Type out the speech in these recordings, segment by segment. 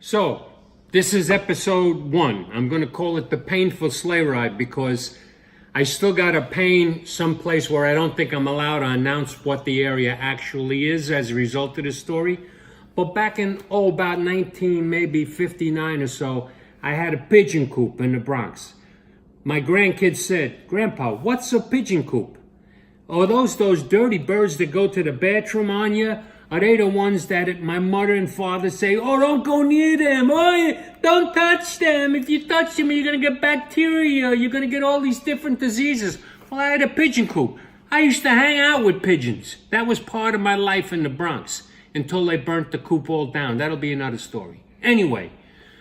So, this is episode 1. I'm going to call it the painful sleigh ride because I still got a pain someplace where I don't think I'm allowed to announce what the area actually is as a result of this story. But back in, about 1959 or so, I had a pigeon coop in the Bronx. My grandkids said, "Grandpa, what's a pigeon coop?" "Oh, those dirty birds that go to the bathroom on you? Are they the ones that my mother and father say, 'Oh, don't go near them. Oh, don't touch them. If you touch them, you're going to get bacteria. You're going to get all these different diseases.'" Well, I had a pigeon coop. I used to hang out with pigeons. That was part of my life in the Bronx until they burnt the coop all down. That'll be another story. Anyway,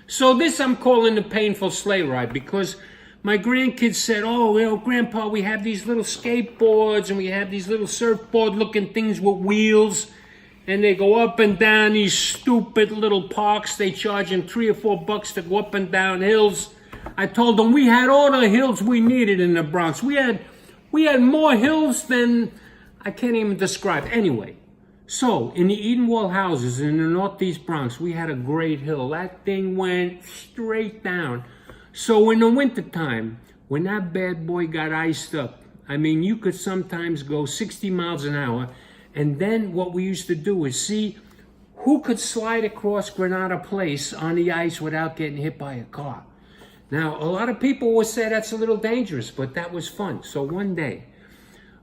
so this I'm calling the painful sleigh ride because my grandkids said, "Oh, Grandpa, we have these little skateboards and we have these little surfboard-looking things with wheels. And they go up and down these stupid little parks. They charge them $3 or $4 to go up and down hills." I told them we had all the hills we needed in the Bronx. We had more hills than I can't even describe. Anyway, so in the Eden Wall houses in the Northeast Bronx, we had a great hill. That thing went straight down. So in the wintertime, when that bad boy got iced up, I mean, you could sometimes go 60 miles an hour. And then what we used to do is see who could slide across Granada Place on the ice without getting hit by a car. Now, a lot of people will say that's a little dangerous, but that was fun. So one day,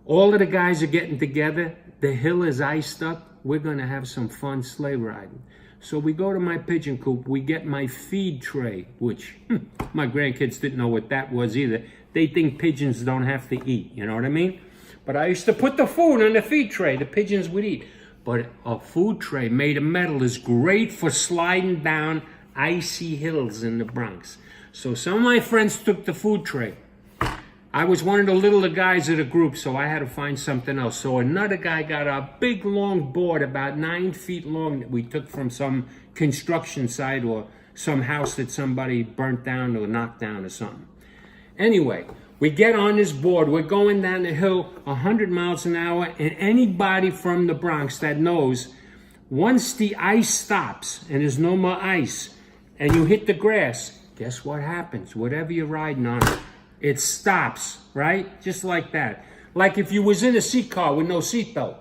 all of the guys are getting together. The hill is iced up. We're going to have some fun sleigh riding. So we go to my pigeon coop. We get my feed tray, which my grandkids didn't know what that was either. They think pigeons don't have to eat. You know what I mean? But I used to put the food on the feed tray. The pigeons would eat. But a food tray made of metal is great for sliding down icy hills in the Bronx. So some of my friends took the food tray. I was one of the littler guys of the group, so I had to find something else. So another guy got a big long board about 9 feet long that we took from some construction site or some house that somebody burnt down or knocked down or something. Anyway, we get on this board, we're going down the hill 100 miles an hour, and anybody from the Bronx that knows, once the ice stops and there's no more ice, and you hit the grass, guess what happens? Whatever you're riding on, it stops, right? Just like that. Like if you was in a seat car with no seatbelt,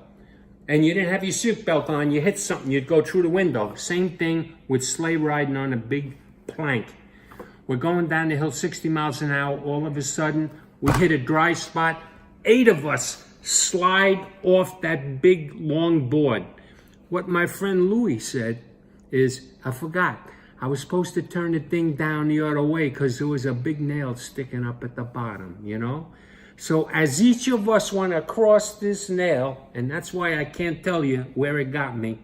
and you didn't have your seatbelt on, you hit something, you'd go through the window. Same thing with sleigh riding on a big plank. We're going down the hill 60 miles an hour. All of a sudden, we hit a dry spot. 8 of us slide off that big, long board. What my friend Louis said is, I forgot. I was supposed to turn the thing down the other way because there was a big nail sticking up at the bottom, you know? So as each of us went across this nail, and that's why I can't tell you where it got me,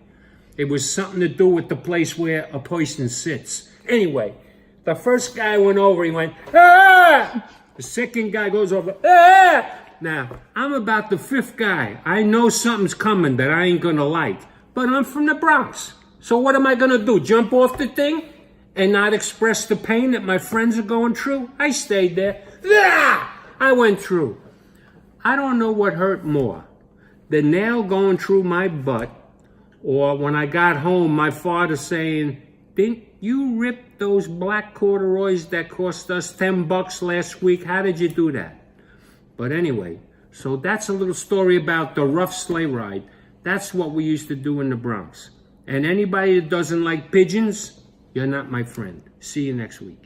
it was something to do with the place where a person sits. Anyway, the first guy went over, he went, "Ah!" The second guy goes over, "Ah!" Now, I'm about the 5th guy. I know something's coming that I ain't gonna like, but I'm from the Bronx. So what am I gonna do, jump off the thing and not express the pain that my friends are going through? I stayed there. Ah! I went through. I don't know what hurt more, the nail going through my butt, or when I got home, my father saying, "Didn't you rip those black corduroys that cost us $10 last week? How did you do that?" But anyway, so that's a little story about the rough sleigh ride. That's what we used to do in the Bronx. And anybody that doesn't like pigeons, you're not my friend. See you next week.